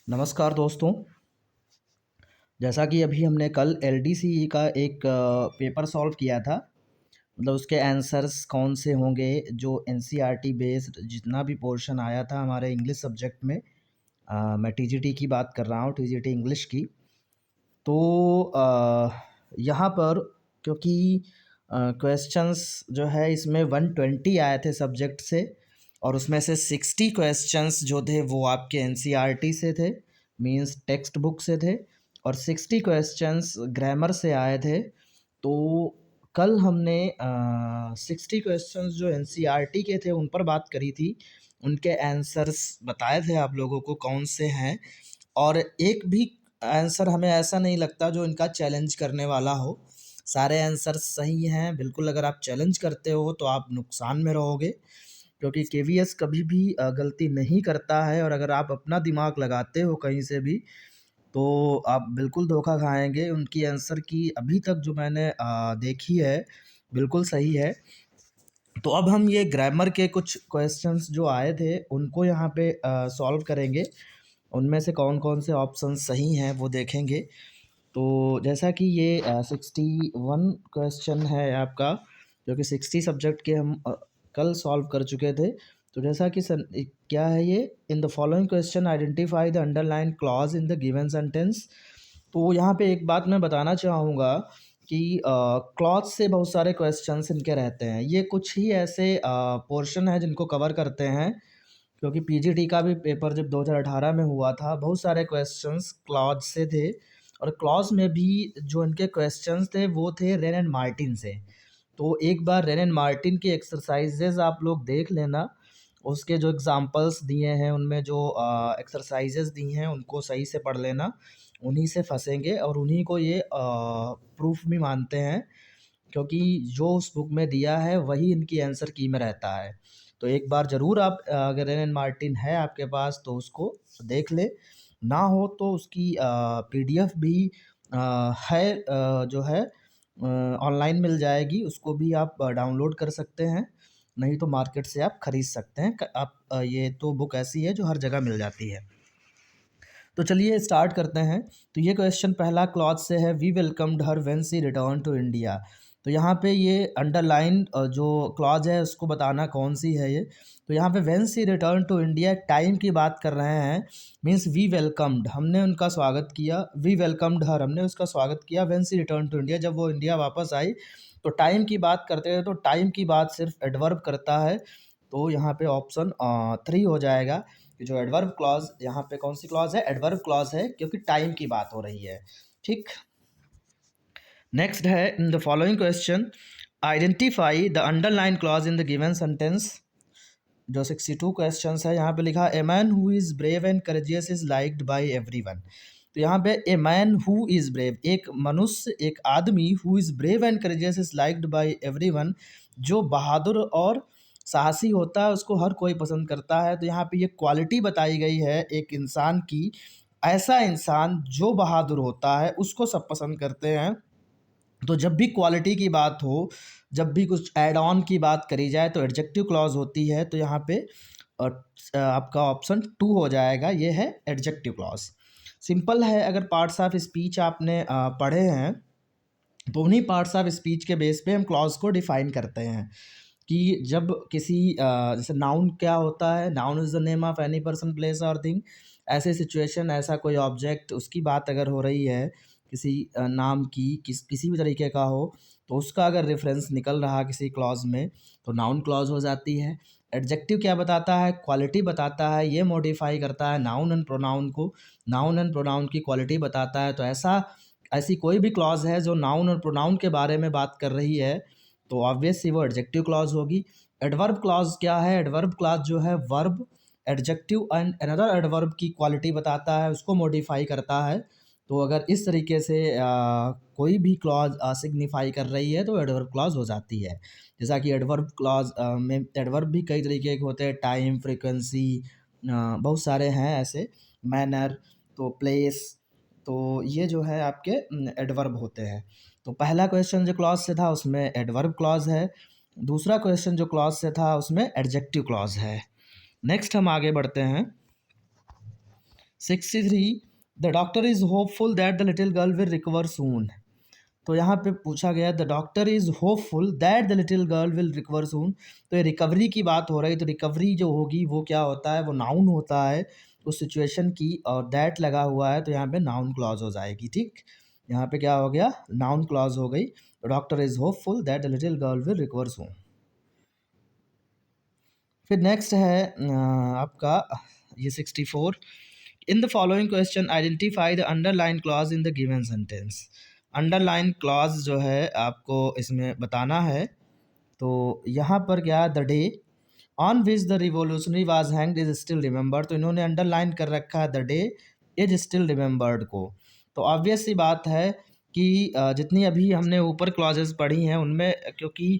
नमस्कार दोस्तों। जैसा कि अभी हमने कल एलडीसी का एक पेपर सॉल्व किया था। मतलब उसके आंसर्स कौन से होंगे जो एनसीईआरटी बेस्ड जितना भी पोर्शन आया था हमारे इंग्लिश सब्जेक्ट में। मैं टीजीटी की बात कर रहा हूँ, टीजीटी इंग्लिश की। तो यहाँ पर क्योंकि क्वेश्चंस जो है इसमें 120 आए थे सब्जेक्ट से, और उसमें से 60 क्वेश्चंस जो थे वो आपके एनसीईआरटी से थे, मींस टेक्स्ट बुक से थे, और 60 क्वेश्चंस ग्रामर से आए थे। तो कल हमने 60 क्वेश्चंस जो एनसीईआरटी के थे उन पर बात करी थी, उनके आंसर्स बताए थे आप लोगों को कौन से हैं। और एक भी आंसर हमें ऐसा नहीं लगता जो इनका चैलेंज करने वाला हो। सारे आंसर सही हैं बिल्कुल। अगर आप चैलेंज करते हो तो आप नुकसान में रहोगे, क्योंकि केवीएस कभी भी गलती नहीं करता है, और अगर आप अपना दिमाग लगाते हो कहीं से भी तो आप बिल्कुल धोखा खाएंगे। उनकी आंसर की अभी तक जो मैंने देखी है बिल्कुल सही है। तो अब हम ये ग्रामर के कुछ क्वेश्चंस जो आए थे उनको यहाँ पे सॉल्व करेंगे। उनमें से कौन कौन से ऑप्शन सही हैं वो देखेंगे। तो जैसा कि ये 61 क्वेश्चन है आपका, जो कि 60 सब्जेक्ट के हम कल सॉल्व कर चुके थे। तो जैसा कि क्या है ये, इन the following question identify the underline clause in the given sentence. तो यहाँ पे एक बात मैं बताना चाहूँगा कि क्लॉज से बहुत सारे क्वेश्चंस इनके रहते हैं। ये कुछ ही ऐसे पोर्शन है जिनको कवर करते हैं, क्योंकि पीजीटी का भी पेपर जब 2018 में हुआ था बहुत सारे क्वेश्चंस क्लॉज से थे, और क्लॉज में भी जो इनके क्वेश्चंस थे वो थे रेन एंड मार्टिन से। तो एक बार रेन एंड मार्टिन की एक्सरसाइजेज आप लोग देख लेना। उसके जो एग्जांपल्स दिए हैं उनमें जो एक्सरसाइजेज दी हैं उनको सही से पढ़ लेना। उन्हीं से फंसेंगे और उन्हीं को ये प्रूफ भी मानते हैं, क्योंकि जो उस बुक में दिया है वही इनकी आंसर की में रहता है। तो एक बार ज़रूर आप अगर रेन एंड मार्टिन है आपके पास तो उसको देख ले, ना हो तो उसकी पीडीएफ भी है, जो है ऑनलाइन मिल जाएगी, उसको भी आप डाउनलोड कर सकते हैं। नहीं तो मार्केट से आप खरीद सकते हैं। आप ये तो बुक ऐसी है जो हर जगह मिल जाती है। तो चलिए स्टार्ट करते हैं। तो ये क्वेश्चन पहला क्लॉज से है, we welcomed her when she return to India. तो यहाँ पे ये अंडरलाइन जो क्लॉज है उसको बताना कौन सी है ये। तो यहाँ पे when she return to India time की बात कर रहे हैं, मीन्स वी वेलकम्ड, हमने उनका स्वागत किया। वी वेलकम्ड हर, हमने उसका स्वागत किया। When she return to India, जब वो इंडिया वापस आई। तो टाइम की बात करते हैं तो टाइम की बात सिर्फ एडवर्ब करता है। तो यहाँ पे ऑप्शन 3 हो जाएगा कि जो एडवर्ब क्लॉज, यहाँ पे कौन सी क्लॉज है, एडवर्ब क्लॉज है, क्योंकि टाइम की बात हो रही है। ठीक। नेक्स्ट है, in the following question identify the underline clause in the given sentence. जो 62 क्वेश्चन है यहाँ पे लिखा a man who is brave and courageous is liked by everyone. तो यहाँ पे a man who is brave, एक मनुष्य, एक आदमी, who is brave and courageous is liked by everyone, जो बहादुर और साहसी होता है उसको हर कोई पसंद करता है। तो यहाँ पे ये क्वालिटी बताई गई है एक इंसान की। ऐसा इंसान जो बहादुर होता है उसको सब पसंद करते हैं। तो जब भी क्वालिटी की बात हो, जब भी कुछ ऐड ऑन की बात करी जाए तो एडजेक्टिव क्लॉज होती है। तो यहाँ पे आपका ऑप्शन 2 हो जाएगा, ये है एडजेक्टिव क्लॉज। सिंपल है। अगर पार्ट्स ऑफ स्पीच आपने पढ़े हैं तो उन्हीं पार्ट्स ऑफ स्पीच के बेस पे हम क्लॉज को डिफाइन करते हैं कि जब किसी जैसे नाउन क्या होता है, noun is the name of any person, place और थिंग। ऐसे सिचुएशन, ऐसा कोई ऑब्जेक्ट, उसकी बात अगर हो रही है किसी नाम की, किसी भी तरीके का हो, तो उसका अगर रेफरेंस निकल रहा किसी क्लॉज में तो नाउन क्लॉज हो जाती है। एडजेक्टिव क्या बताता है, क्वालिटी बताता है, ये मॉडिफाई करता है नाउन एंड प्रोनाउन को, नाउन एंड प्रोनाउन की क्वालिटी बताता है। तो ऐसी कोई भी क्लॉज है जो नाउन और प्रोनाउन के बारे में बात कर रही है तो ऑब्वियसली वो एडजेक्टिव क्लॉज होगी। एडवर्ब क्लॉज क्या है, एडवर्ब क्लॉज जो है verb, adjective and another adverb की क्वालिटी बताता है, उसको मॉडिफाई करता है। तो अगर इस तरीके से कोई भी क्लॉज सिग्निफाई कर रही है तो एडवर्ब क्लॉज हो जाती है। जैसा कि एडवर्ब क्लॉज में एडवर्ब भी कई तरीके के होते हैं, टाइम, फ्रीक्वेंसी, बहुत सारे हैं ऐसे, मैनर, तो प्लेस। तो ये जो है आपके एडवर्ब होते हैं। तो पहला क्वेश्चन जो क्लॉज से था उसमें एडवर्ब क्लॉज है, दूसरा क्वेश्चन जो क्लॉज से था उसमें एडजेक्टिव क्लॉज है। नेक्स्ट हम आगे बढ़ते हैं। 63, the doctor is hopeful that the little girl will recover soon. तो यहाँ पे पूछा गया the doctor is hopeful that the little girl will recover soon. तो ये रिकवरी की बात हो रही, तो रिकवरी जो होगी वो क्या होता है, वो नाउन होता है उस सिचुएशन की, और दैट लगा हुआ है तो यहाँ पे नाउन क्लॉज हो जाएगी। ठीक, यहाँ पे क्या हो गया, नाउन क्लॉज हो गई। Doctor is hopeful that the little girl will recover soon. फिर नेक्स्ट है आपका ये 64, in the following question identify the underline clause in the given sentence. Underline clause जो है आपको इसमें बताना है। तो यहाँ पर क्या, the day on which the revolutionary was hanged is still remembered. तो इन्होंने अंडरलाइन कर रखा है the day is still remembered को। तो ऑब्वियस सी बात है कि जितनी अभी हमने ऊपर क्लॉजेस पढ़ी हैं उनमें, क्योंकि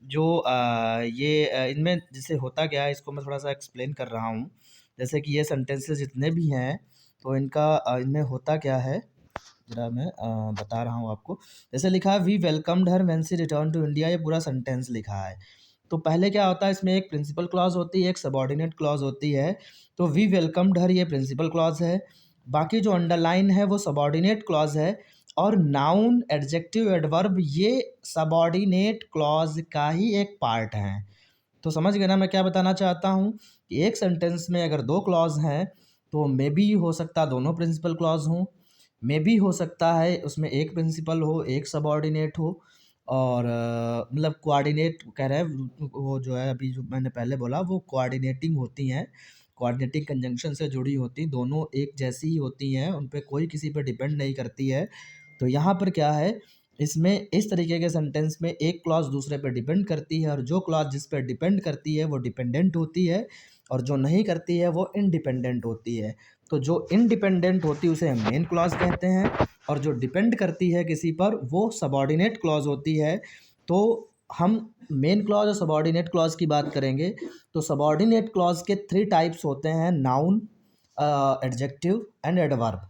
जो इनमें जैसे होता क्या है, इसको मैं थोड़ा सा एक्सप्लेन कर रहा हूँ। जैसे कि ये सेंटेंसेस जितने भी हैं तो इनका इनमें होता क्या है, जरा मैं बता रहा हूँ आपको। जैसे लिखा है we welcomed her when she return to India, ये पूरा सेंटेंस लिखा है। तो पहले क्या होता है, इसमें एक प्रिंसिपल क्लॉज होती है, एक सबऑर्डिनेट क्लॉज होती है। तो वी वेलकम्ड हर ये प्रिंसिपल क्लॉज है, बाकी जो अंडरलाइन है वो सबऑर्डिनेट क्लॉज है, और नाउन एडजेक्टिव एडवर्ब ये सबऑर्डिनेट क्लॉज का ही एक पार्ट है। तो समझ गए ना मैं क्या बताना चाहता हूँ, कि एक सेंटेंस में अगर दो क्लॉज हैं तो मे बी हो सकता दोनों प्रिंसिपल क्लॉज हों, मे बी हो सकता है उसमें एक प्रिंसिपल हो एक सबऑर्डिनेट हो, और मतलब कोऑर्डिनेट कह रहे हैं वो जो है अभी जो मैंने पहले बोला वो कोऑर्डिनेटिंग होती हैं, कोऑर्डिनेटिंग कंजंक्शन से जुड़ी होती, दोनों एक जैसी ही होती हैं, उन पे कोई किसी पे डिपेंड नहीं करती है। तो यहाँ पर क्या है, इसमें इस तरीके के सेंटेंस में एक क्लॉज दूसरे पे डिपेंड करती है, और जो क्लॉज जिस पे डिपेंड करती है वो डिपेंडेंट होती है, और जो नहीं करती है वो इंडिपेंडेंट होती है। तो जो इंडिपेंडेंट होती है उसे हम मेन क्लॉज कहते हैं, और जो डिपेंड करती है किसी पर वो सबऑर्डिनेट क्लॉज होती है। तो हम मेन क्लॉज और सबऑर्डिनेट क्लॉज की बात करेंगे, तो सबऑर्डिनेट क्लॉज के 3 टाइप्स होते हैं, नाउन, एडजेक्टिव एंड एडवर्ब।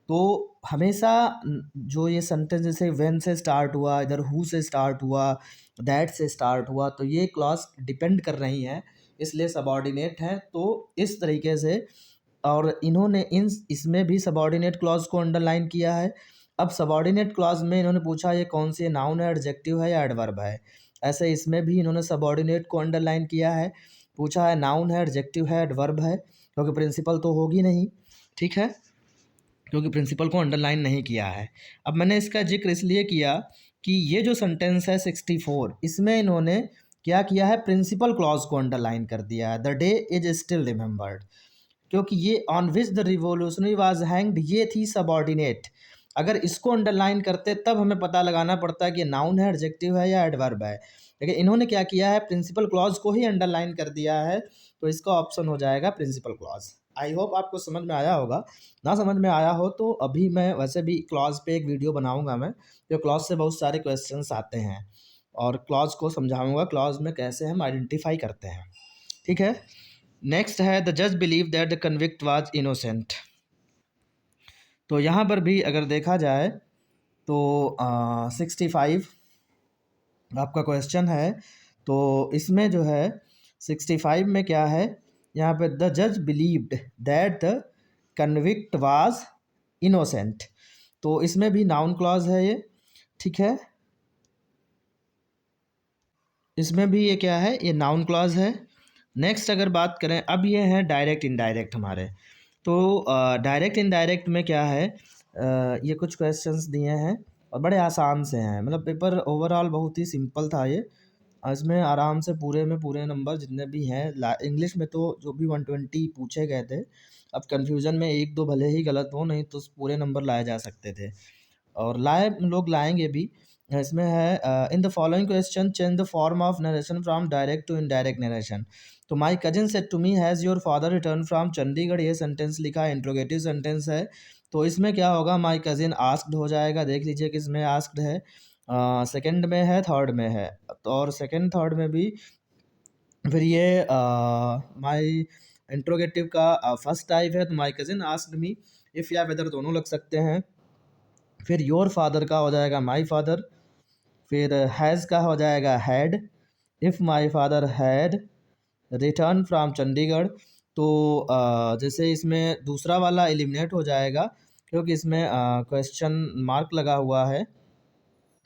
तो हमेशा जो ये सेंटेंस जैसे व्हेन से स्टार्ट हुआ, इधर हु से स्टार्ट हुआ, दैट से स्टार्ट हुआ, तो ये क्लॉज डिपेंड कर रही हैं, इसलिए सबऑर्डिनेट हैं। तो इस तरीके से, और इन्होंने इन इसमें भी सबऑर्डिनेट क्लॉज को अंडरलाइन किया है। अब सबऑर्डिनेट क्लॉज में इन्होंने पूछा ये कौन से नाउन है, एडजेक्टिव है या एडवर्ब है। ऐसे इसमें भी इन्होंने सबऑर्डिनेट को अंडरलाइन किया है, पूछा है नाउन है, एडजेक्टिव है, एडवर्ब है, क्योंकि प्रिंसिपल तो होगी नहीं। ठीक है, क्योंकि प्रिंसिपल को अंडरलाइन नहीं किया है। अब मैंने इसका जिक्र इसलिए किया कि ये जो सेंटेंस है 64, इसमें इन्होंने क्या किया है, प्रिंसिपल क्लॉज को अंडरलाइन कर दिया है, the day is still remembered, क्योंकि ये on which the revolutionary was hanged ये थी सबऑर्डिनेट। अगर इसको अंडरलाइन करते तब हमें पता लगाना पड़ता है कि नाउन है, एडजेक्टिव है या एडवर्ब है, लेकिन इन्होंने क्या किया है, प्रिंसिपल क्लॉज को ही अंडरलाइन कर दिया है, तो इसका ऑप्शन हो जाएगा प्रिंसिपल क्लॉज। आई होप आपको समझ में आया होगा। ना समझ में आया हो तो अभी मैं वैसे भी क्लॉज पे एक वीडियो बनाऊंगा मैं, जो क्लॉज से बहुत सारे क्वेश्चंस आते हैं, और क्लॉज को समझाऊंगा क्लॉज में कैसे हम आइडेंटिफाई करते हैं। ठीक है, नेक्स्ट है द जज believe that the convict was innocent. तो यहाँ पर भी अगर देखा जाए तो 65 आपका क्वेश्चन है। तो इसमें जो है 65 में क्या है, यहाँ पे द जज believed that the convict was innocent. तो इसमें भी नाउन क्लॉज है ये। ठीक है, इसमें भी ये क्या है, ये नाउन क्लॉज है। नेक्स्ट अगर बात करें, अब ये है डायरेक्ट इनडायरेक्ट हमारे। तो डायरेक्ट इनडायरेक्ट में क्या है, ये कुछ क्वेश्चंस दिए हैं और बड़े आसान से हैं, मतलब पेपर ओवरऑल बहुत ही सिंपल था ये। इसमें आराम से पूरे में पूरे नंबर जितने भी हैं, इंग्लिश में तो जो भी 120 पूछे गए थे, अब कन्फ्यूज़न में एक दो भले ही गलत हो, नहीं तो पूरे नंबर लाए जा सकते थे, और लोग लाएंगे भी। इसमें है in the following question change the form of narration from direct to indirect narration. तो my cousin said to me has your father return from Chandigarh, ये सेंटेंस लिखा है, इंट्रोगेटिव सेंटेंस है। तो इसमें क्या होगा, माई कजिन आस्क्ड हो जाएगा, देख लीजिए कि इसमें आस्क्ड है, सेकंड में है, थर्ड में है, तो और सेकंड थर्ड में भी फिर ये माई इंट्रोगेटिव का फर्स्ट टाइप है, तो my cousin asked me, if या वेदर दोनों लग सकते हैं। फिर योर फादर का हो जाएगा माई फादर, फिर हैज़ का हो जाएगा had, if my father had return from Chandigarh, तो जैसे इसमें दूसरा वाला एलिमिनेट हो जाएगा क्योंकि इसमें क्वेश्चन मार्क लगा हुआ है,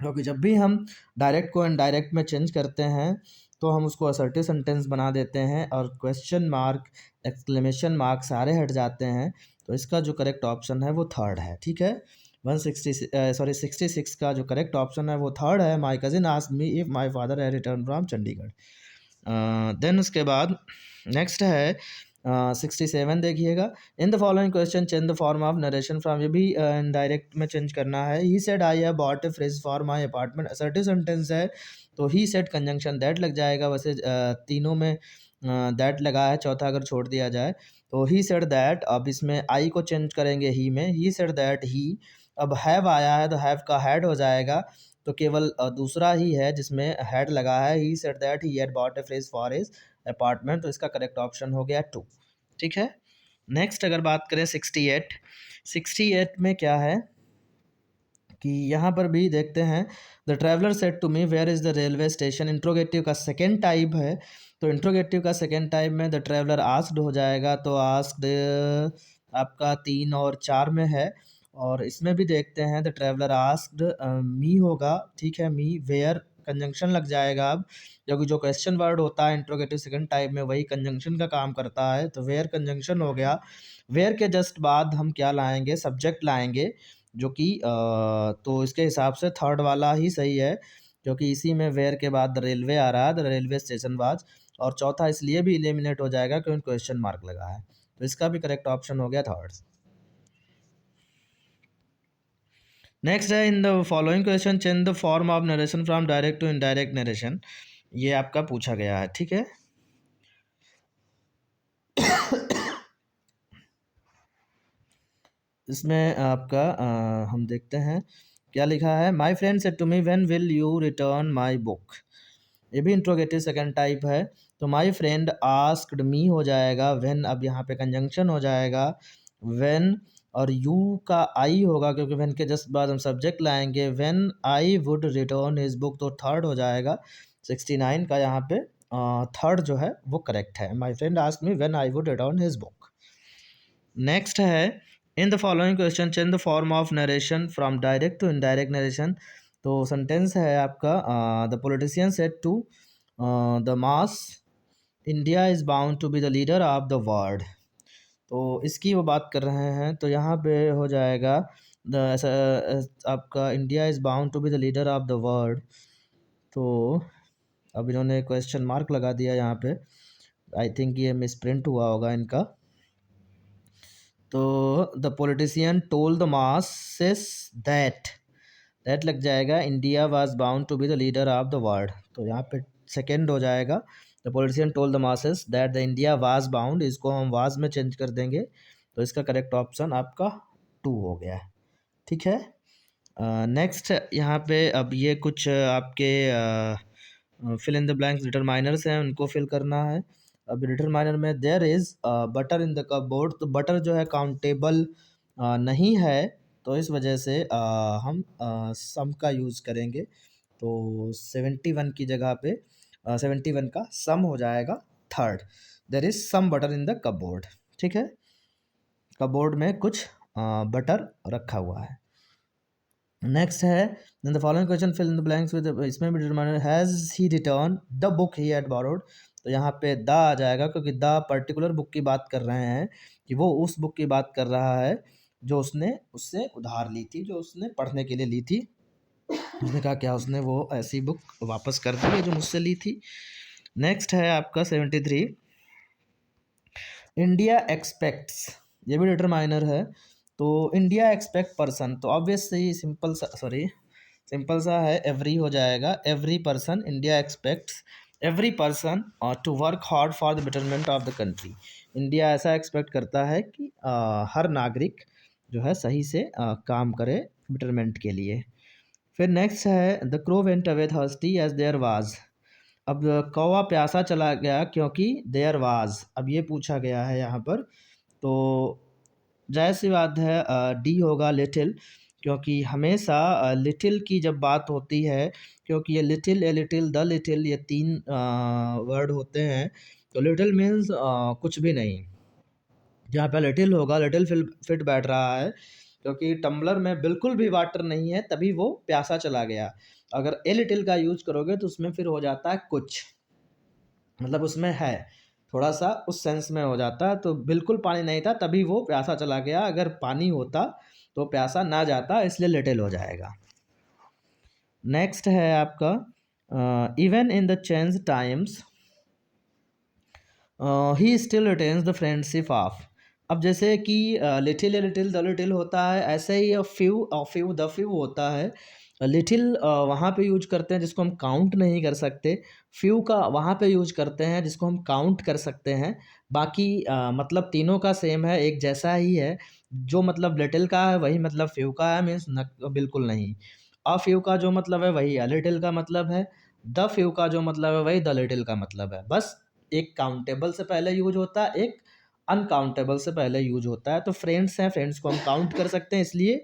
क्योंकि जब भी हम डायरेक्ट को इनडायरेक्ट में चेंज करते हैं तो हम उसको असर्टिव सेंटेंस बना देते हैं और क्वेश्चन मार्क, एक्सक्लेमेशन मार्क सारे हट जाते हैं। तो इसका जो करेक्ट ऑप्शन है वो थर्ड है। ठीक है, 66 का जो करेक्ट ऑप्शन है वो थर्ड है। My cousin asked me if my father है रिटर्न फ्रॉम चंडीगढ़। देन उसके बाद नेक्स्ट है 67 देखिएगा। इन the following question change the form of narration from, ये भी डायरेक्ट में चेंज करना है। He said I have bought A fridge for my apartment, assertive sentence है तो ही सेड कंजंक्शन दैट लग जाएगा। वैसे तीनों में दैट लगा है, चौथा अगर छोड़ दिया जाए तो ही सेड दैट। अब इसमें आई को चेंज करेंगे ही में, ही सेड दैट ही। अब हैव आया है तो हैव का हैड हो जाएगा, तो केवल दूसरा ही है जिसमें हैड लगा है। He said that he had bought A fridge for his apartment, तो इसका करेक्ट ऑप्शन हो गया 2। ठीक है, नेक्स्ट अगर बात करें 68 में क्या है कि यहाँ पर भी देखते हैं। The traveller said to me where is the railway station, interrogative का सेकेंड टाइप है, तो इंट्रोगेटिव का सेकेंड टाइप में द ट्रैवलर आस्क्ड हो जाएगा। तो आस्क्ड आपका 3 और 4 में है, और इसमें भी देखते हैं द ट्रैवलर आस्क्ड मी होगा। ठीक है, मी वेयर कंजंक्शन लग जाएगा। अब क्योंकि जो क्वेश्चन वर्ड होता है इंट्रोगेटिव सेकंड टाइप में वही कंजंक्शन का काम करता है, तो वेयर कंजंक्शन हो गया। वेयर के जस्ट बाद हम क्या लाएंगे, सब्जेक्ट लाएंगे, जो कि तो इसके हिसाब से थर्ड वाला ही सही है, क्योंकि इसी में वेयर के बाद रेलवे आ रहा है, द रेलवे स्टेशन वाज। और चौथा इसलिए भी एलिमिनेट हो जाएगा क्योंकि क्वेश्चन मार्क लगा है, तो इसका भी करेक्ट ऑप्शन हो गया थर्ड। नेक्स्ट है in the following question change the form of narration from direct to indirect narration, ये आपका पूछा गया है। ठीक है, इसमें आपका हम देखते हैं क्या लिखा है। My friend said to me when will you return my book, ये भी इंट्रोगेटिव सेकंड टाइप है, तो माई फ्रेंड आस्क्ड मी हो जाएगा। व्हेन अब यहाँ पे कंजंक्शन हो जाएगा, व्हेन और यू का आई होगा क्योंकि व्हेन के जस्ट बाद हम सब्जेक्ट लाएंगे। When I would return his book, तो थर्ड हो जाएगा। 69 का यहाँ पे थर्ड जो है वो करेक्ट है। My friend asked me when I would return his book. Next है in the following question change the form of narration from direct to indirect narration, तो सेंटेंस है आपका the politician said to the mass India is bound to be the leader of the world, तो इसकी वो बात कर रहे हैं, तो यहाँ पे हो जाएगा आपका India is bound to be the leader of the world. तो अब इन्होंने क्वेश्चन मार्क लगा दिया यहाँ पे, आई थिंक ये मिस प्रिंट हुआ होगा इनका। तो the politician told the masses that लग जाएगा India was bound to be the leader of the world, तो यहाँ पे सेकेंड हो जाएगा। The politician told the masses that the India was bound, इसको हम वाज में चेंज कर देंगे, तो इसका करेक्ट ऑप्शन आपका 2 हो गया है। ठीक है, नेक्स्ट यहाँ पे अब ये कुछ आपके fill in the blanks determiners हैं, उनको फिल करना है। अब डिटरमाइनर में there is butter in the cupboard, तो बटर जो है काउंटेबल नहीं है, तो इस वजह से हम सम का यूज़ करेंगे, तो 71 की जगह पे 71 का सम हो जाएगा third. There is some butter in the cupboard. ठीक है, कपबोर्ड में कुछ बटर रखा हुआ है। नेक्स्ट है in the following question fill in the blanks with, इसमें भी determiner has he return the book he had borrowed, तो यहाँ पे द आ जाएगा क्योंकि द पर्टिकुलर बुक की बात कर रहे हैं, कि वो उस बुक की बात कर रहा है जो उसने उससे उधार ली थी, जो उसने पढ़ने के लिए ली थी। उसने कहा क्या उसने वो ऐसी बुक वापस कर दी है जो मुझसे ली थी। नेक्स्ट है आपका 73 इंडिया एक्सपेक्ट्स, ये भी डिटरमाइनर है, तो इंडिया एक्सपेक्ट पर्सन, तो ऑब्वियसली सिंपल सा है, एवरी हो जाएगा। Every person, India expects every person to work hard for the betterment of the country, India ऐसा एक्सपेक्ट करता है कि हर नागरिक जो है सही से काम करे बेटरमेंट के लिए। फिर नेक्स्ट है the crow went away thirsty as there was, अब कौवा प्यासा चला गया क्योंकि देयर वाज, अब ये पूछा गया है यहाँ पर, तो जाहिर सी बात है डी होगा लिटिल, क्योंकि हमेशा लिटिल की जब बात होती है, क्योंकि ये little a little the little ये 3 वर्ड होते हैं, तो लिटिल मीन्स कुछ भी नहीं, जहाँ पे लिटिल होगा, लिटिल फिट बैठ रहा है, क्योंकि टम्बलर में बिल्कुल भी वाटर नहीं है, तभी वो प्यासा चला गया। अगर ए लिटिल का यूज़ करोगे तो उसमें फिर हो जाता है कुछ, मतलब उसमें है, थोड़ा-सा उस सेंस में हो जाता है। तो बिल्कुल पानी नहीं था तभी वो प्यासा चला गया, अगर पानी होता तो प्यासा ना जाता, इसलिए लिटिल हो जाएगा। नेक्स्ट है आपका even in the change times he still retains the friendship of. अब जैसे कि लिटिल लिटिल द लिटिल होता है, ऐसे ही फ्यू द फ्यू होता है। लिटिल वहाँ पे यूज करते हैं जिसको हम काउंट नहीं कर सकते, फ्यू का वहाँ पे यूज करते हैं जिसको हम काउंट कर सकते हैं। बाकी मतलब तीनों का सेम है, एक जैसा ही है। जो मतलब लिटिल का है वही मतलब फ्यू का है, मीन्स बिल्कुल नहीं। अ फ्यू का जो मतलब है वही लिटिल का मतलब है, द फ्यू का जो मतलब है वही द लिटिल का मतलब है। बस एक काउंटेबल से पहले यूज होता है, एक अनकाउंटेबल से पहले यूज होता है। तो फ्रेंड्स हैं, फ्रेंड्स को हम काउंट कर सकते हैं, इसलिए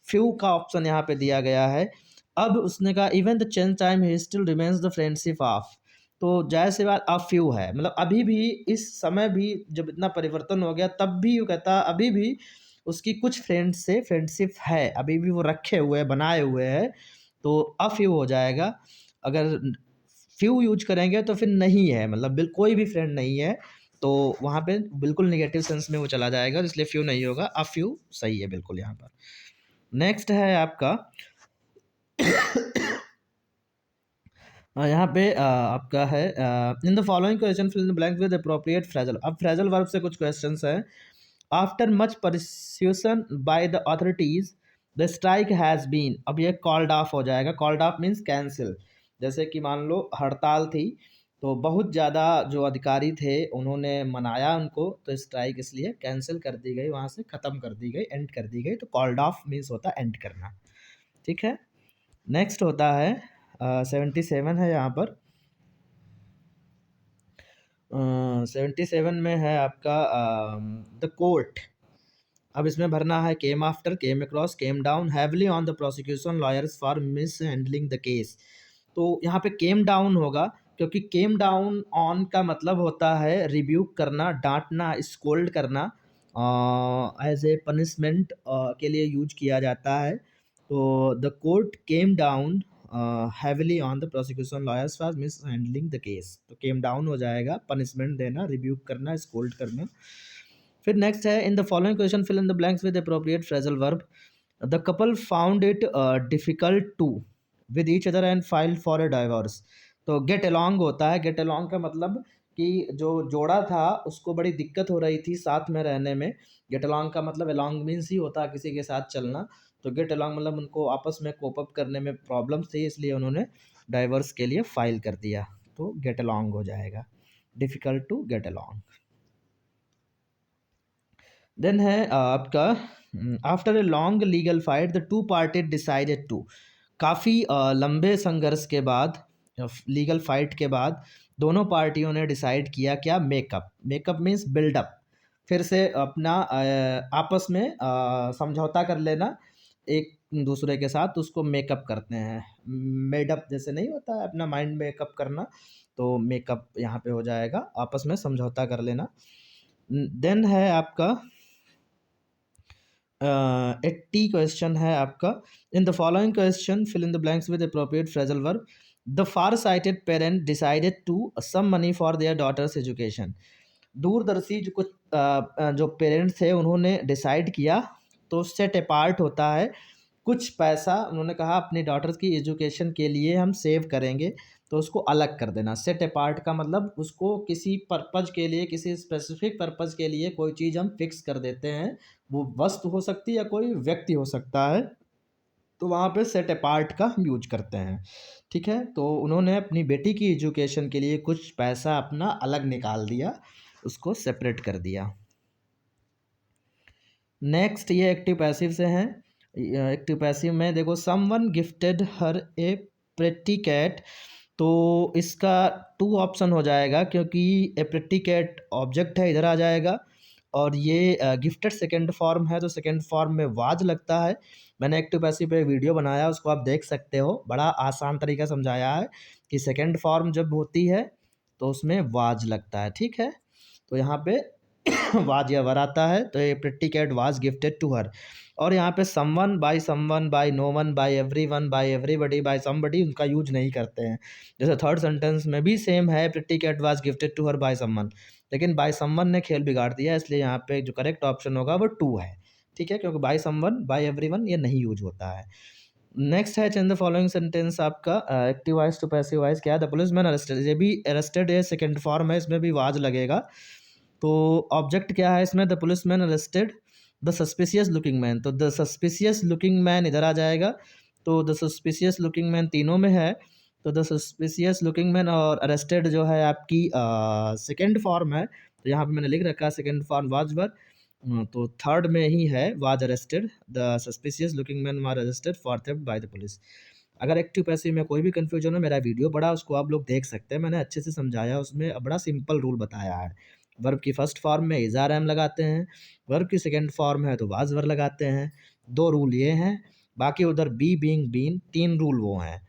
फ्यू का ऑप्शन यहाँ पे दिया गया है। अब उसने कहा even the change time he still remains the friendship of. तो जाहिर सी बात, अ फ्यू है, मतलब अभी भी, इस समय भी जब इतना परिवर्तन हो गया तब भी वो कहता अभी भी उसकी कुछ फ्रेंड से फ्रेंडशिप है, अभी भी वो रखे हुए हैं, बनाए हुए हैं। तो अ फ्यू हो जाएगा। अगर फ्यू यूज करेंगे तो फिर नहीं है, मतलब कोई भी फ्रेंड नहीं है, तो वहाँ पे बिल्कुल नेगेटिव सेंस में वो चला जाएगा, इसलिए फ्यू नहीं होगा, अ फ्यू सही है बिल्कुल यहाँ पर। नेक्स्ट है आपका यहाँ पे आपका है in the following question fill in the blank with appropriate phrasal. अब फ्रेजल वर्ब से कुछ क्वेश्चंस हैं। After much persuasion by the authorities the strike has been. अब ये कॉल्ड ऑफ हो जाएगा, कॉल्ड ऑफ मीन्स कैंसिल। जैसे कि मान लो हड़ताल थी, तो बहुत ज़्यादा जो अधिकारी थे उन्होंने मनाया उनको, तो स्ट्राइक इसलिए कैंसिल कर दी गई, वहाँ से ख़त्म कर दी गई, एंड कर दी गई। तो कॉल्ड ऑफ मीन्स होता है एंड करना। ठीक है। नेक्स्ट होता है 77 है यहाँ पर। 77 में है आपका द कोर्ट। अब इसमें भरना है came after, came across, came down heavily on the prosecution lawyers for miss handling the case. तो यहाँ पे केम डाउन होगा, क्योंकि केम डाउन ऑन का मतलब होता है रिब्यूक करना, डांटना, स्कोल्ड करना, एज ए पनिशमेंट के लिए यूज किया जाता है। तो the court came down heavily on the prosecution lawyers for miss handling the case. तो केम डाउन हो जाएगा, पनिशमेंट देना, रिब्यूक करना, स्कोल्ड करना। फिर नेक्स्ट है in the following question fill in the blanks with appropriate phrasal verb. The couple found it difficult to with each other and file for a divorce. तो get along होता है, get along का मतलब कि जो जोड़ा था उसको बड़ी दिक्कत हो रही थी साथ में रहने में। गेट अलोंग का मतलब अलोंग मीन्स ही होता है किसी के साथ चलना। तो गेट अलोंग मतलब उनको आपस में कोप अप करने में प्रॉब्लम थी, इसलिए उन्होंने डाइवर्स के लिए फाइल कर दिया। तो गेट अलोंग हो जाएगा, difficult to get along. Then है आपका after a long legal fight the two party decided to. काफ़ी लंबे संघर्ष के बाद, लीगल फाइट के बाद दोनों पार्टियों ने डिसाइड किया क्या, मेकअप। मेकअप मीन्स बिल्डअप, फिर से अपना आपस में समझौता कर लेना एक दूसरे के साथ, उसको मेकअप करते हैं। मेडअप जैसे नहीं होता है अपना माइंड मेकअप करना, तो मेकअप यहाँ पे हो जाएगा, आपस में समझौता कर लेना। देन है आपका 80 क्वेश्चन है आपका। In the following question fill in the blanks with appropriate phrasal verb. The far sighted parent decided to some money for their daughter's education. दूरदर्शी जो कुछ जो पेरेंट्स थे उन्होंने डिसाइड किया, तो सेट अपार्ट होता है, कुछ पैसा उन्होंने कहा अपनी डॉटर्स की एजुकेशन के लिए हम सेव करेंगे, तो उसको अलग कर देना। सेट अपार्ट का मतलब उसको किसी पर्पज़ के लिए, किसी स्पेसिफिक पर्पज़ के लिए कोई चीज़ हम फिक्स कर देते हैं। वो वस्तु हो सकती है या कोई व्यक्ति हो सकता है, तो वहाँ पे सेट अपार्ट का हम यूज करते हैं। ठीक है, तो उन्होंने अपनी बेटी की एजुकेशन के लिए कुछ पैसा अपना अलग निकाल दिया, उसको सेपरेट कर दिया। नेक्स्ट ये एक्टिव पैसिव से हैं। एक्टिव पैसिव में देखो समवन गिफ्टेड हर ए प्रेटी कैट। तो इसका टू ऑप्शन हो जाएगा, क्योंकि ए प्रेटी कैट ऑब्जेक्ट है, इधर आ जाएगा। और ये गिफ्टेड सेकेंड फॉर्म है, तो सेकेंड फॉर्म में वाज लगता है। मैंने एक्टिव पैसिव पे वीडियो बनाया, उसको आप देख सकते हो, बड़ा आसान तरीका समझाया है कि सेकेंड फॉर्म जब होती है तो उसमें वाज लगता है। ठीक है, तो यहाँ पे वाज या वर आता है तो ये pretty cat was gifted to her. और यहाँ पे someone, by no one, by everyone, by everybody, by somebody उनका यूज नहीं करते हैं। जैसे थर्ड सेंटेंस में भी सेम है, pretty cat was gifted to her by someone, लेकिन बाय समवन ने खेल बिगाड़ दिया, इसलिए यहाँ पे जो करेक्ट ऑप्शन होगा वो टू है। ठीक है, क्योंकि बाय समवन, बाय एवरीवन ये नहीं यूज होता है। नेक्स्ट है चेंज द फॉलोइंग सेंटेंस आपका active voice to passive voice क्या है। द पुलिसमैन अरेस्टेड, ये भी अरेस्टेड है सेकंड फॉर्म है, इसमें भी वाज लगेगा। तो ऑब्जेक्ट क्या है इसमें, the policeman arrested the suspicious looking man, तो द सस्पिशियस लुकिंग मैन इधर आ जाएगा। तो द सस्पिशियस लुकिंग मैन तीनों में है, तो द सस्पिशियस लुकिंग मैन और अरेस्टेड जो है आपकी सेकेंड फॉर्म है, तो यहाँ पे मैंने लिख रखा है सेकेंड फॉर्म वाज वर। तो थर्ड में ही है was arrested, the suspicious looking man was arrested for theft by the police. अगर एक्टिव पैसिव में कोई भी कंफ्यूजन हो, मेरा वीडियो बड़ा उसको आप लोग देख सकते हैं, मैंने अच्छे से समझाया, उसमें बड़ा सिंपल रूल बताया है। वर्ब की फर्स्ट फॉर्म में इज आर एम लगाते हैं, वर्ब की सेकंड फॉर्म है तो वाज वर लगाते हैं। दो रूल ये हैं, बाकी उधर बी, बीइंग, बीन, तीन रूल वो हैं।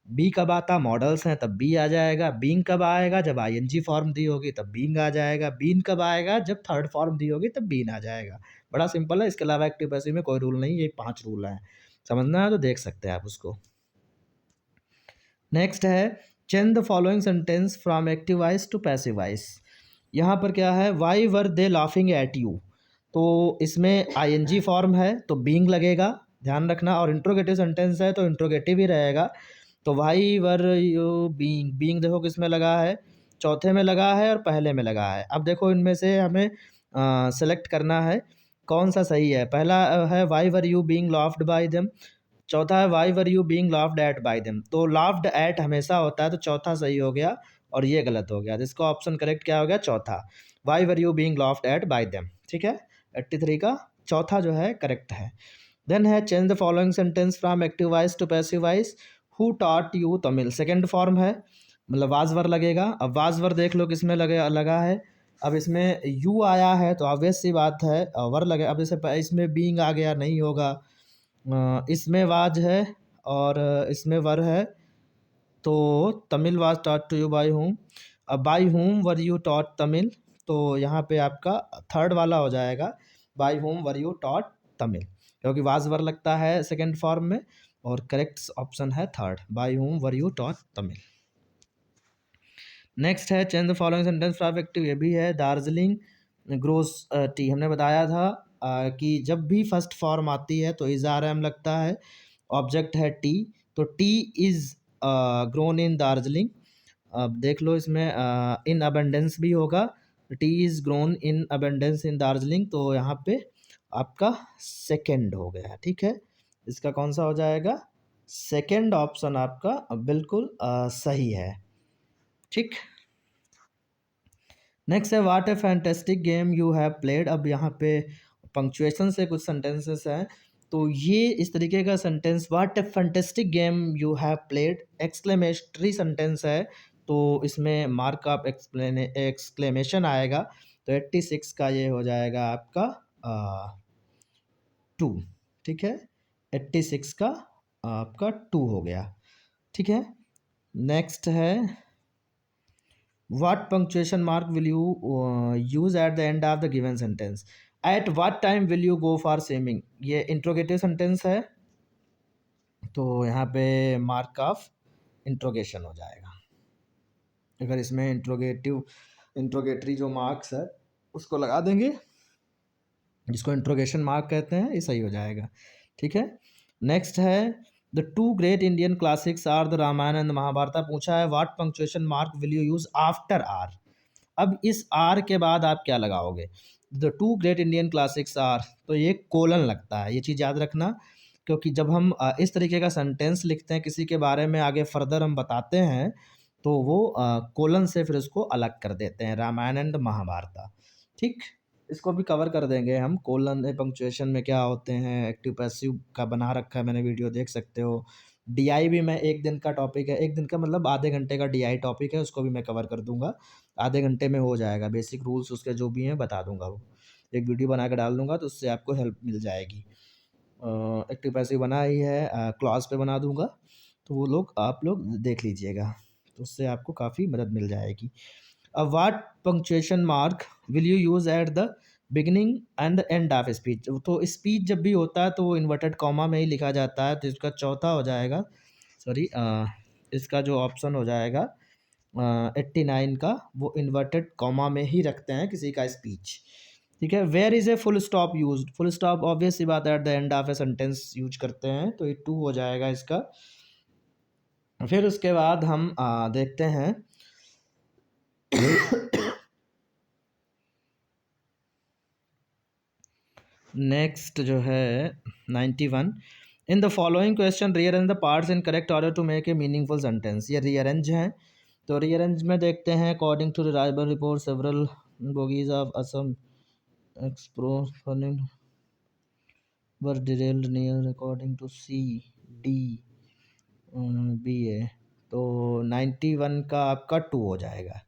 बी कब आता, मॉडल्स हैं तब बी आ जाएगा। बीइंग कब आएगा, जब आईएनजी फॉर्म दी होगी तब बीइंग आ जाएगा। बीन कब आएगा, जब थर्ड फॉर्म दी होगी तब बीन आ जाएगा। बड़ा सिंपल है, इसके अलावा एक्टिव पैसिव में कोई रूल नहीं, ये 5 रूल हैं। समझना है तो देख सकते हैं आप उसको। नेक्स्ट है change the following sentence from active voice to passive voice. यहाँ पर क्या है, why were they laughing at you, तो इसमें आईएनजी फॉर्म है तो बीइंग लगेगा, ध्यान रखना। और इंट्रोगेटिव सेंटेंस है तो इंट्रोगेटिव ही रहेगा। तो why were you being, being देखो किस में लगा है, चौथे में लगा है और पहले में लगा है। अब देखो इनमें से हमें सेलेक्ट करना है कौन सा सही है। पहला है why were you being laughed bye them, चौथा है why were you being laughed eight bye them. तो लाफ्ड एट हमेशा होता है, तो चौथा सही हो गया और ये गलत हो गया, तो इसका ऑप्शन करेक्ट क्या हो गया, चौथा, why were you being laughed eight bye them. ठीक है, 83 का चौथा जो है करेक्ट है। देन है change the following sentence from active voice to passive voice. Who taught you Tamil, second form है, मतलब वाजवर लगेगा। अब वाजवर देख लो किसमें लगा है, अब इसमें यू आया है तो ऑब्वियस सी बात है वर लगे। अब इसमें बीइंग आ गया, नहीं होगा। इसमें वाज है और इसमें वर है, तो Tamil was taught to you by whom. अब by whom were you taught Tamil, तो यहाँ पे आपका थर्ड वाला हो जाएगा, by whom were you taught Tamil, क्योंकि वाज वर लगता है सेकंड फॉर्म में और करेक्ट ऑप्शन है third, by whom were you taught Tamil. Next है change the following sentence from active, ये भी है दार्जिलिंग ग्रोस टी। हमने बताया था कि जब भी फर्स्ट फॉर्म आती है तो इज आर एम लगता है, ऑब्जेक्ट है टी, तो tea is grown in Darjeeling. अब देख लो इसमें इन अबेंडेंस भी होगा, tea is grown in abundance in Darjeeling, तो यहाँ पे आपका सेकेंड हो गया। ठीक है, इसका कौन सा हो जाएगा, सेकेंड ऑप्शन आपका बिल्कुल सही है। ठीक, नेक्स्ट है what A fantastic game you have played. अब यहाँ पे पंक्चुएशन से कुछ सेंटेंसेस हैं, तो ये इस तरीके का sentence, what A fantastic game you have played, exclamatory sentence है, तो इसमें मार्क ऑफ एक्सक्लेमेशन आएगा, तो 86 का ये हो जाएगा आपका 2। ठीक है, 86 का आपका 2 हो गया। ठीक है, नेक्स्ट है what punctuation mark will you use at the end of the given sentence, at what time will you go for swimming, ये इंट्रोगेटिव सेंटेंस है, तो यहाँ पे मार्क ऑफ इंट्रोगेशन हो जाएगा। अगर इसमें इंट्रोगेटरी जो मार्क्स है उसको लगा देंगे, जिसको इंट्रोगेशन मार्क कहते हैं, ये सही हो जाएगा। ठीक है, नेक्स्ट है the two great Indian classics are the Ramayana and Mahabharata. पूछा है what punctuation mark will you use after are. अब इस आर के बाद आप क्या लगाओगे, the two great Indian classics are, तो ये कोलन लगता है, ये चीज़ याद रखना, क्योंकि जब हम इस तरीके का सेंटेंस लिखते हैं किसी के बारे में, आगे फर्दर हम बताते हैं, तो वो कोलन से फिर उसको अलग कर देते हैं, रामायण एंड महाभारत। ठीक, इसको भी कवर कर देंगे हम, कोलन पंक्चुएशन में क्या होते हैं, एक्टिव पैसिव का बना रखा है मैंने, वीडियो देख सकते हो। डीआई भी मैं एक दिन का टॉपिक है, एक दिन का मतलब आधे घंटे का डीआई टॉपिक है, उसको भी मैं कवर कर दूंगा, आधे घंटे में हो जाएगा। बेसिक रूल्स उसके जो भी हैं बता दूंगा, वो एक वीडियो बना कर डाल दूंगा, तो उससे आपको हेल्प मिल जाएगी। एक्टिव पैसिव बना ही है, क्लास पे बना दूंगा, तो वो लोग आप लोग देख लीजिएगा, तो उससे आपको काफ़ी मदद मिल जाएगी। What punctuation mark will you use at the beginning and the end of speech. तो स्पीच जब भी होता है तो वो इन्वर्टेड कॉमा में ही लिखा जाता है, तो इसका चौथा हो जाएगा, सॉरी, इसका जो ऑप्शन हो जाएगा 89 का, वो इन्वर्टेड कॉमा में ही रखते हैं किसी का स्पीच। ठीक है। Where is a full stop use, full stop obvious सी बात है at the end of a sentence use करते हैं, तो ये 2 हो जाएगा इसका। फिर उसके बाद हम देखते हैं नेक्स्ट जो है 91, in the following question rearrange the parts in correct order to make a meaningful sentence. ये रीअरेंज हैं, तो रीअरेंज में देखते हैं according to reliable report several bogies of Assam express were derailed near according to C D B A. तो 91 का आपका 2 हो जाएगा।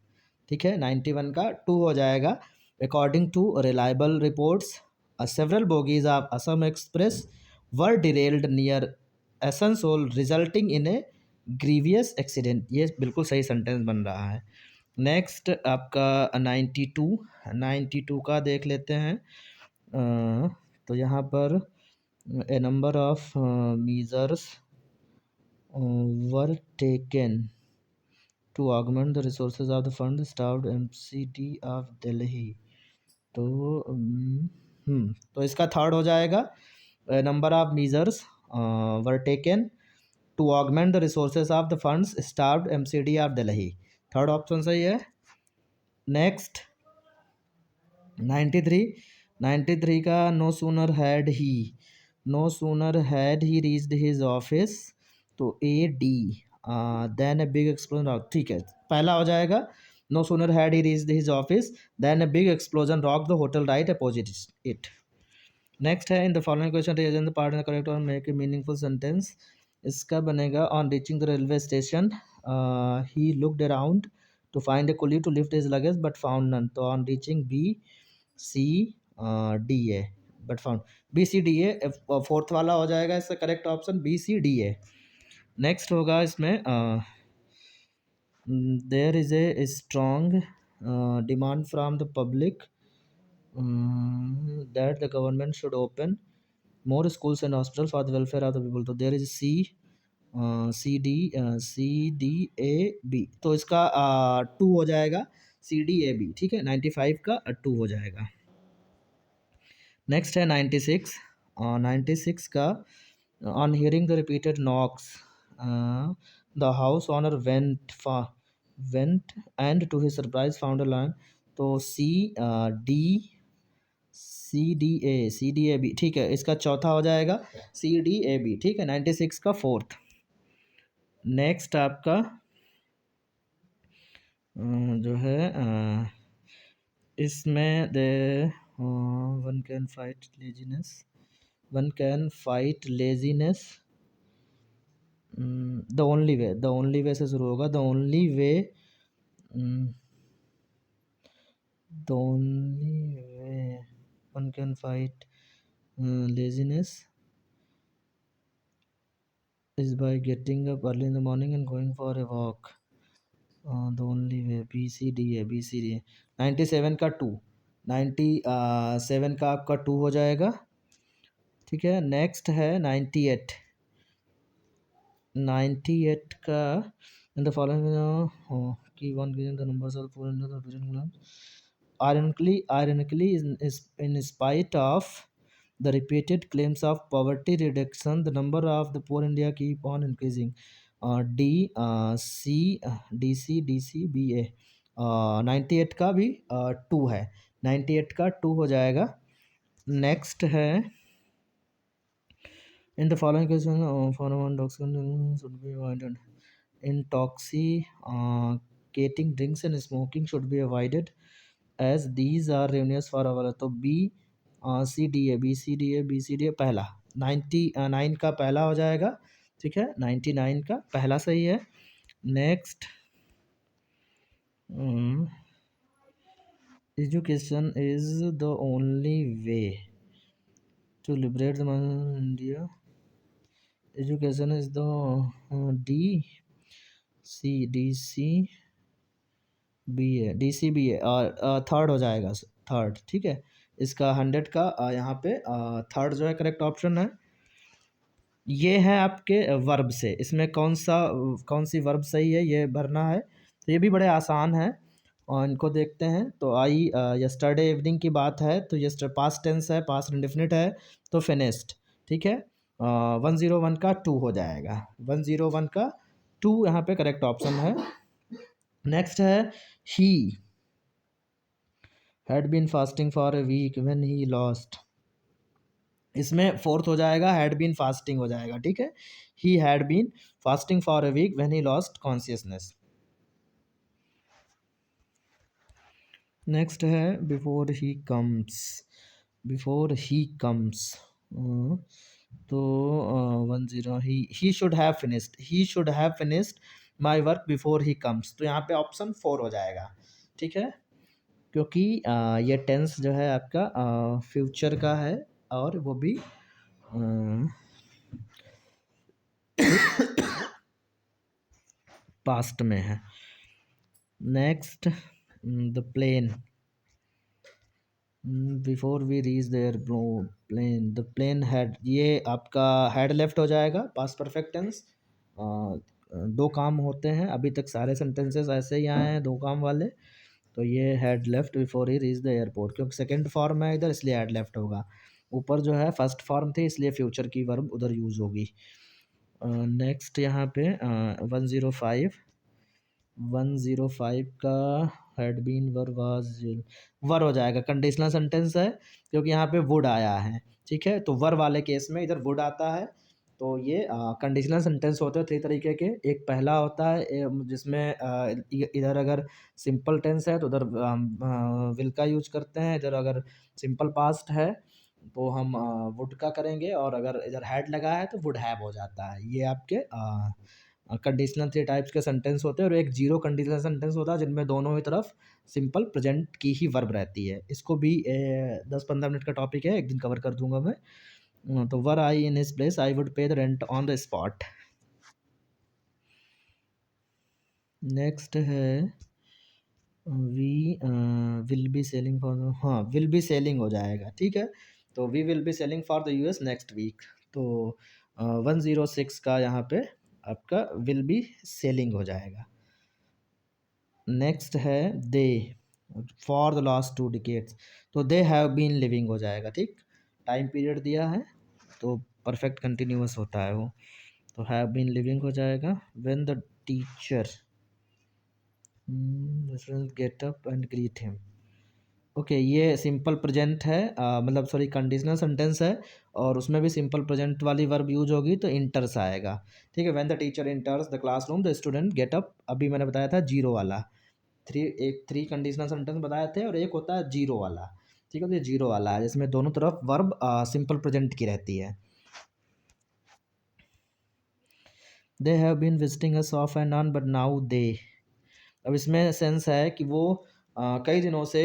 ठीक है, 91 का 2 हो जाएगा। According to reliable reports several bogies of Assam express were derailed near Asansol resulting in a grievous accident. ये बिल्कुल सही सेंटेंस बन रहा है। नेक्स्ट आपका 92 का देख लेते हैं। तो यहाँ पर a number of measures were taken to augment the resources of the fund staffed MCD of Delhi। तो तो इसका थर्ड हो जाएगा, number of measures were taken to augment the resources of the funds staffed MCD of Delhi। Third option सही है। Next 93 का no sooner had he reached his office, तो A D then a big explosion. ठीक है, पहला हो जाएगा no sooner had he reached his office then a big explosion rock the hotel right opposite it. Next है in the following question reason the part in the correct और make a meaningful sentence. इसका बनेगा on reaching the railway station he looked around to find a coolie to lift his luggage but found none. तो on reaching B C D A but found, B C D A fourth वाला हो जाएगा इसका correct option B C D A. Next होगा इसमें there is a strong demand from the public that the government should open more schools and hospitals for the welfare of the people। तो there is C D A B, तो इसका 2 हो जाएगा C D A B। ठीक है, 95 का 2 हो जाएगा। नेक्स्ट है 96 का on hearing the repeated knocks the house owner went and to his surprise found a lion. तो सी डी ए बी। ठीक है, इसका चौथा हो जाएगा सी डी ए बी। ठीक है, 96 का फोर्थ। नेक्स्ट आपका जो है इसमें the one can fight laziness the only way से शुरू होगा। The only way one can fight laziness is by getting up early in the morning and going for a walk। the only way B C D A 97 का 2, 97 का आपका 2 हो जाएगा। ठीक है, नेक्स्ट है 98 का इन द फॉलोइंग की one given the numbers of four in the division ironically in spite of the repeated claims of poverty reduction the number of the poor India keep on increasing। D C D C D C B A 98 का भी 2 है, 98 का 2 हो जाएगा। Next है in the following question following toxin should be avoided. intoxicating drinks and smoking should be avoided as these are ruinous for our। तो B C D A B C D A B C D A पहला 99 का पहला हो जाएगा। ठीक है, 99 का पहला सही है। Next education is the only way to liberate the India. Education is the D C B है, डी सी बी है, और थर्ड हो जाएगा, थर्ड, ठीक है। इसका 100 का यहाँ पे थर्ड जो है करेक्ट ऑप्शन है। ये है आपके वर्ब से, इसमें कौन सी वर्ब सही है ये भरना है। तो ये भी बड़े आसान है, और इनको देखते हैं। तो आई यस्टरडे इवनिंग की बात है, तो यस्टर पास्ट टेंस है, पास्ट इंडेफिनिट है, तो फिनिश्ड, ठीक है। 101 का 2 हो जाएगा, 101 का 2 यहाँ पे करेक्ट ऑप्शन है। नेक्स्ट है he had been fasting for a week when he lost. इसमें फोर्थ हो जाएगा, हैड बीन फास्टिंग हो जाएगा, ठीक है। He had been fasting for a week when he lost consciousness. Next है before he comes, before he comes, तो 10 he should have finished, he should have finished my work before he comes, तो यहाँ पे option 4 हो जाएगा, ठीक है। क्योंकि ये टेंस जो है आपका फ्यूचर का है, और वो भी पास्ट में है। Next the plane, before we reach there plane, the plane had, ये आपका हैड लेफ्ट हो जाएगा, पास्ट परफेक्ट टेंस। दो काम होते हैं, अभी तक सारे सेंटेंसेस ऐसे ही आए हैं दो काम वाले, तो ये had left before he reach the airport, क्योंकि सेकंड फॉर्म है इधर, इसलिए हैड लेफ्ट होगा। ऊपर जो है फर्स्ट फॉर्म थी, इसलिए फ्यूचर की वर्ब उधर यूज होगी। नेक्स्ट यहाँ पे 105, 105 का हैड बीन वर वाज, वर हो जाएगा, कंडीशनल सेंटेंस है, क्योंकि यहाँ पे वुड आया है, ठीक है। तो वर वाले केस में इधर वुड आता है, तो ये कंडीशनल सेंटेंस होते हैं 3 तरीके के। एक पहला होता है जिसमें इधर अगर सिंपल टेंस है तो उधर विल का यूज करते हैं, इधर अगर सिंपल पास्ट है तो हम वुड का करेंगे, और अगर इधर हैड लगा है तो वुड हैव हो जाता है। ये आपके कंडीशनल 3 टाइप्स के सेंटेंस होते हैं, और एक जीरो कंडीशनल सेंटेंस होता है जिनमें दोनों ही तरफ सिंपल प्रेजेंट की ही वर्ब रहती है। इसको भी 10-15 मिनट का टॉपिक है, एक दिन कवर कर दूंगा मैं। तो were I in his place I would pay the rent on the spot. Next है we will be sailing for, हाँ विल बी सेलिंग हो जाएगा, ठीक है। तो we will be sailing for the US next week, तो 106 का यहाँ पे आपका विल बी सेलिंग हो जाएगा। नेक्स्ट है दे, फॉर द लास्ट 2 डिकेड्स, तो दे हैव बीन लिविंग हो जाएगा, ठीक। टाइम पीरियड दिया है तो परफेक्ट कंटिन्यूअस होता है वो, तो हैव बीन लिविंग हो जाएगा। When the teacher get up and greet him, okay ये सिंपल प्रेजेंट है, मतलब सॉरी कंडीशनल सेंटेंस है, और उसमें भी सिंपल प्रेजेंट वाली वर्ब यूज होगी, तो इंटर्स आएगा, ठीक है। When the teacher इंटर्स the classroom the student get up, अभी मैंने बताया था जीरो वाला, थ्री कंडीशनल सेंटेंस बताए थे, और एक होता है जीरो वाला, ठीक है। तो ये जीरो वाला है जिसमें दोनों तरफ वर्ब सिंपल प्रेजेंट की रहती है। They have been visiting us off and on but now they, अब इसमें सेंस है कि वो कई दिनों से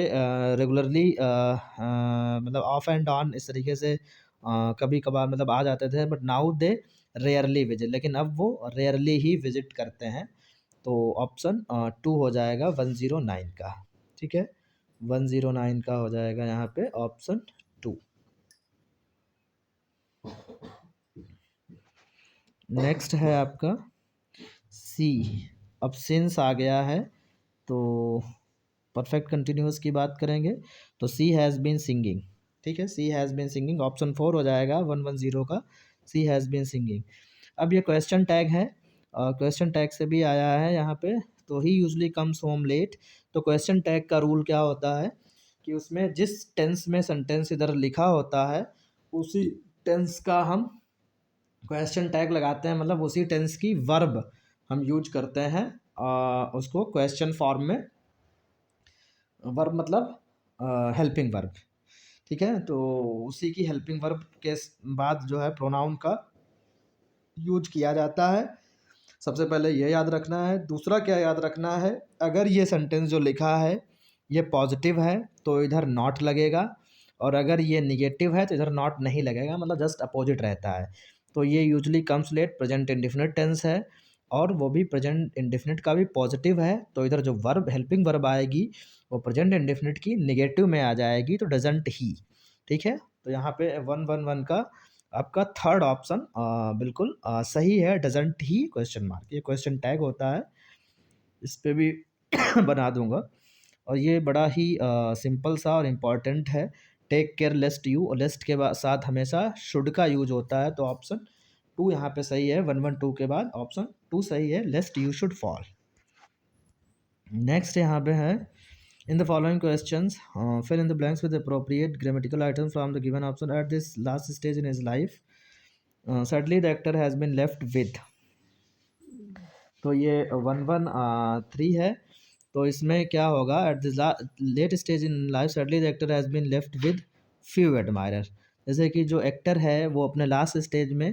रेगुलरली मतलब ऑफ एंड ऑन इस तरीके से कभी कभार मतलब आ जाते थे, but now they rarely visit, लेकिन अब वो रेयरली ही विजिट करते हैं, तो ऑप्शन 2 हो जाएगा 109 का, ठीक है। 109 का हो जाएगा यहाँ पे ऑप्शन 2। नेक्स्ट है आपका सी, अब सिंस आ गया है, तो परफेक्ट कंटिन्यूअस की बात करेंगे, तो सी हैज़ बीन सिंगिंग, ठीक है। सी हैज़ बीन सिंगिंग ऑप्शन 4 हो जाएगा 110 का, सी हैज़ बीन सिंगिंग। अब ये क्वेश्चन टैग है, क्वेश्चन टैग से भी आया है यहाँ पे, तो he usually comes home late, तो क्वेश्चन टैग का रूल क्या होता है कि उसमें जिस टेंस में सेंटेंस इधर लिखा होता है उसी टेंस का हम क्वेश्चन टैग लगाते हैं, मतलब उसी टेंस की वर्ब हम यूज करते हैं उसको क्वेश्चन फॉर्म में, वर्ब मतलब हेल्पिंग वर्ब, ठीक है। तो उसी की हेल्पिंग वर्ब के बाद जो है प्रोनाउन का यूज किया जाता है। सबसे पहले ये याद रखना है। दूसरा क्या याद रखना है, अगर ये सेंटेंस जो लिखा है ये पॉजिटिव है तो इधर नॉट लगेगा, और अगर ये निगेटिव है तो इधर नॉट नहीं लगेगा, मतलब जस्ट अपोजिट रहता है। तो ये usually comes late present indefinite tense है, और वो भी प्रेजेंट इंडेफिनिट का भी पॉजिटिव है, तो इधर जो वर्ब हेल्पिंग वर्ब आएगी वो प्रेजेंट इंडेफिनिट की नेगेटिव में आ जाएगी, तो डजंट ही। ठीक है, तो यहाँ पे 111 का आपका थर्ड ऑप्शन बिल्कुल सही है, डजंट ही क्वेश्चन मार्क। ये क्वेश्चन टैग होता है, इस पे भी बना दूंगा। और ये बड़ा ही सिंपल सा और इम्पॉर्टेंट है। टेक केयर लेस्ट यू, और लेस्ट के बाद साथ हमेशा शुड का यूज होता है, तो ऑप्शन टू यहाँ पे सही है। 112 के बाद ऑप्शन टू सही है, lest you should fall. Next यहाँ पे है, in the following questions fill in the blanks with appropriate grammatical item from the given option at this last stage in his life suddenly the actor has been left with. तो ये 113 है, तो इसमें क्या होगा, at this late stage in life suddenly the actor has been left with few admirer. जैसे कि जो एक्टर है वो अपने लास्ट स्टेज में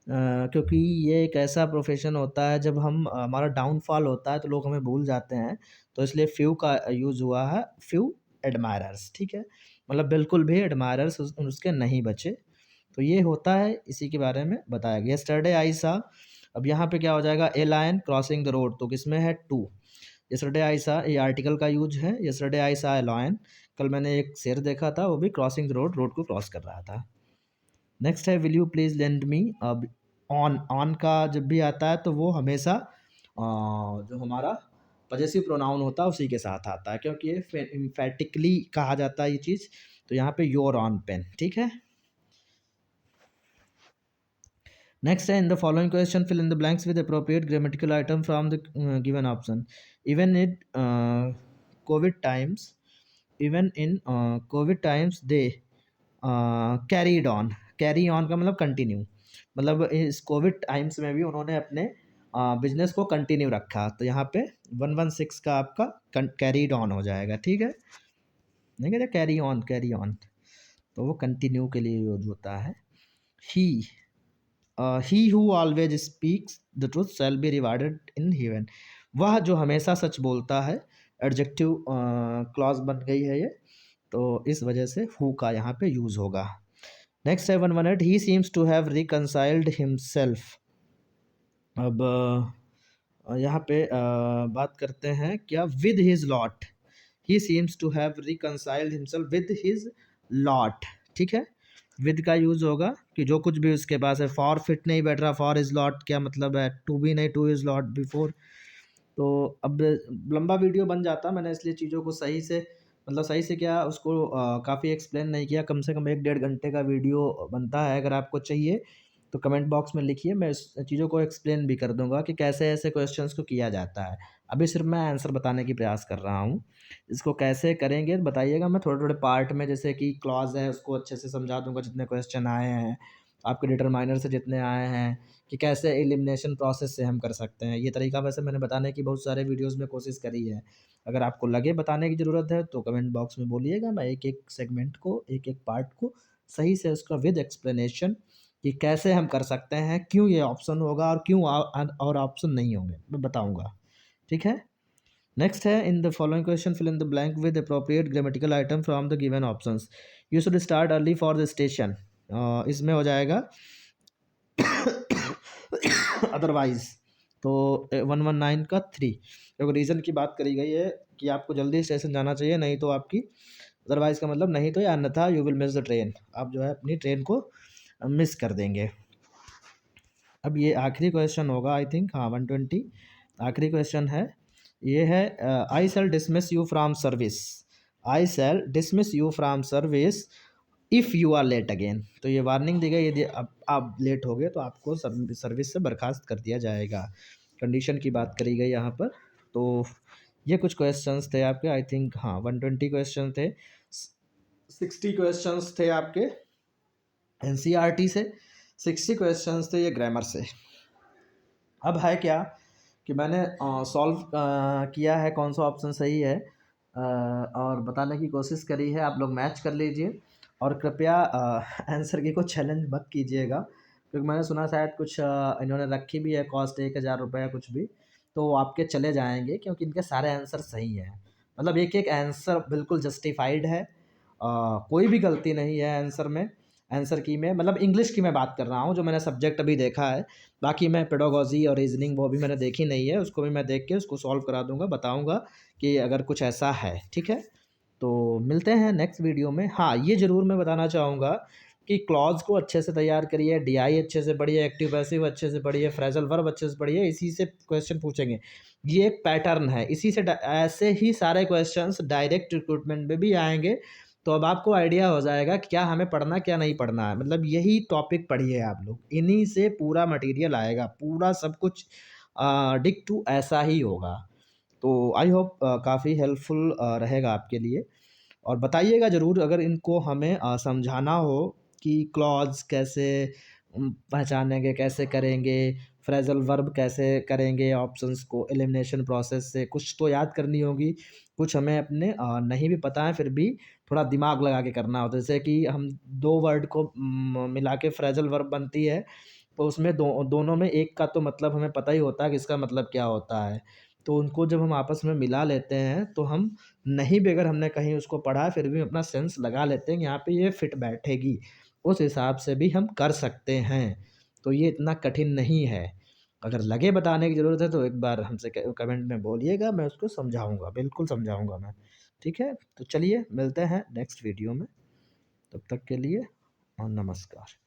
क्योंकि ये एक ऐसा प्रोफेशन होता है जब हम हमारा डाउनफॉल होता है तो लोग हमें भूल जाते हैं, तो इसलिए फ्यू का यूज़ हुआ है, फ्यू एडमायरर्स। ठीक है, मतलब बिल्कुल भी एडमायरर्स उसके नहीं बचे, तो ये होता है, इसी के बारे में बताया गया। यस्टरडे आई सा, अब यहाँ पे क्या हो जाएगा, a lion crossing the road, तो किसमें है, टू। यस्टरडे आई सा, ये आर्टिकल का यूज है। यस्टरडे आई सा ए लायन, कल मैंने एक शेर देखा था, वो भी क्रॉसिंग द रोड, रोड को क्रॉस कर रहा था। नेक्स्ट है, will you please lend me. अब ऑन का जब भी आता है तो वो हमेशा जो हमारा पजेसिव प्रोनाउन होता है उसी के साथ आता है, क्योंकि ये इम्फेटिकली कहा जाता है ये चीज़, तो यहाँ पे योर ऑन पेन। ठीक है, नेक्स्ट है, in the following question fill in the blanks with appropriate grammatical item from the given option. Even it covid times, even in covid times they carried on. Carry on का मतलब continue, मतलब इस Covid times में भी उन्होंने अपने business को continue रखा, तो यहाँ पे 116 का आपका कैरीड ऑन हो जाएगा। ठीक है, नहीं कहते कैरी ऑन, तो वो कंटिन्यू के लिए यूज होता है। He who always speaks the truth shall be rewarded in heaven, वह जो हमेशा सच बोलता है, एडजेक्टिव क्लॉज बन गई है ये, तो इस वजह से हु का यहाँ पे यूज होगा। नेक्स्ट है 118, he seems to have reconciled himself. अब यहाँ पे बात करते हैं क्या, with his lot. He seems to have reconciled himself with his lot. ठीक है, विद का यूज होगा कि जो कुछ भी उसके पास है। फॉर फिट नहीं बैठ रहा, फॉर इज लॉट क्या मतलब है, टू भी नहीं, टू इज लॉट बिफोर। तो अब लंबा वीडियो बन जाता, मैंने इसलिए चीज़ों को सही से, मतलब सही से क्या उसको काफ़ी एक्सप्लेन नहीं किया। कम से कम 1-1.5 घंटे का वीडियो बनता है, अगर आपको चाहिए तो कमेंट बॉक्स में लिखिए, मैं इस चीज़ों को एक्सप्लेन भी कर दूंगा कि कैसे ऐसे क्वेश्चंस को किया जाता है। अभी सिर्फ मैं आंसर बताने की प्रयास कर रहा हूँ, इसको कैसे करेंगे बताइएगा। मैं थोड़े थोड़े पार्ट में, जैसे कि क्लॉज है उसको अच्छे से समझा दूंगा, जितने क्वेश्चन आए हैं आपके डिटरमाइनर से जितने आए हैं, कि कैसे एलिमिनेशन प्रोसेस से हम कर सकते हैं। ये तरीका वैसे मैंने बताने की बहुत सारे वीडियोस में कोशिश करी है। अगर आपको लगे बताने की ज़रूरत है तो कमेंट बॉक्स में बोलिएगा, मैं एक एक सेगमेंट को, एक एक पार्ट को सही से उसका विद एक्सप्लेनेशन कि कैसे हम कर सकते हैं, क्यों ये ऑप्शन होगा और क्यों और ऑप्शन नहीं होंगे, मैं बताऊँगा। ठीक है, नेक्स्ट है, in the following question fill in the blank with appropriate grammatical item from the given options. You should start early for the station, इसमें हो जाएगा अदरवाइज। तो 119 का 3, क्योंकि रीज़न की बात करी गई है कि आपको जल्दी स्टेशन जाना चाहिए, नहीं तो आपकी, अदरवाइज का मतलब नहीं तो, या अन्यथा you will miss the train, आप जो है अपनी ट्रेन को मिस कर देंगे। अब ये आखिरी क्वेश्चन होगा आई थिंक, हाँ 120 आखिरी क्वेश्चन है। ये है, I shall dismiss you from service, I shall dismiss you from service if you are late again. तो ये वार्निंग दी गई, यदि आप लेट हो गए तो आपको सर्विस से बर्खास्त कर दिया जाएगा। कंडीशन की बात करी गई यहाँ पर। तो ये कुछ क्वेश्चंस थे आपके, आई थिंक हाँ 120 क्वेश्चन थे, 60 क्वेश्चंस थे आपके एनसीईआरटी से, 60 क्वेश्चंस थे ये ग्रामर से। अब है क्या कि मैंने सॉल्व किया है कौन सा ऑप्शन सही है, और बताने की कोशिश करी है, आप लोग मैच कर लीजिए। और कृपया आंसर की को चैलेंज मत कीजिएगा, क्योंकि मैंने सुना शायद कुछ इन्होंने रखी भी है कॉस्ट 1000 रुपये कुछ भी, तो वो आपके चले जाएंगे, क्योंकि इनके सारे आंसर सही हैं। मतलब एक एक आंसर बिल्कुल जस्टिफाइड है, कोई भी गलती नहीं है आंसर में। आंसर की में मतलब इंग्लिश की मैं बात कर रहा हूँ, जो मैंने सब्जेक्ट अभी देखा है। बाकी मैं पेडागोजी और रीज़निंग वो भी मैंने देखी नहीं है, उसको भी मैं देख के उसको सॉल्व करा दूँगा, बताऊँगा कि अगर कुछ ऐसा है, ठीक है? तो मिलते हैं नेक्स्ट वीडियो में। हाँ, ये ज़रूर मैं बताना चाहूँगा कि क्लॉज़ को अच्छे से तैयार करिए, डीआई अच्छे से पढ़िए, एक्टिव पैसिव अच्छे से पढ़िए, फ्रेज़ल वर्ब अच्छे से पढ़िए, इसी से क्वेश्चन पूछेंगे। ये एक पैटर्न है, इसी से ऐसे ही सारे क्वेश्चंस डायरेक्ट रिक्रूटमेंट में भी आएँगे, तो अब आपको आइडिया हो जाएगा कि क्या हमें पढ़ना, क्या नहीं पढ़ना है। मतलब यही टॉपिक पढ़िए आप लोग, इन्हीं से पूरा मटेरियल आएगा, पूरा सब कुछ डिक टू ऐसा ही होगा। तो आई होप काफ़ी हेल्पफुल रहेगा आपके लिए। और बताइएगा ज़रूर अगर इनको हमें समझाना हो कि क्लॉज़ कैसे पहचानेंगे, कैसे करेंगे, फ्रेज़ल वर्ब कैसे करेंगे, ऑप्शंस को एलिमिनेशन प्रोसेस से कुछ तो याद करनी होगी, कुछ हमें अपने नहीं भी पता है फिर भी थोड़ा दिमाग लगा के करना होता है। जैसे कि हम 2 वर्ड को मिला के फ्रेज़ल वर्ब बनती है, तो उसमें दोनों में एक का तो मतलब हमें पता ही होता है कि इसका मतलब क्या होता है। तो उनको जब हम आपस में मिला लेते हैं, तो हम नहीं भी अगर हमने कहीं उसको पढ़ा है, फिर भी अपना सेंस लगा लेते हैं कि यहाँ पे ये फिट बैठेगी। उस हिसाब से भी हम कर सकते हैं। तो ये इतना कठिन नहीं है। अगर लगे बताने की ज़रूरत है तो एक बार हमसे कमेंट में बोलिएगा, मैं उसको समझाऊँगा, बिल्कुल समझाऊँगा मैं। ठीक है? तो चलिए मिलते हैं नेक्स्ट वीडियो में। तब तक के लिए नमस्कार।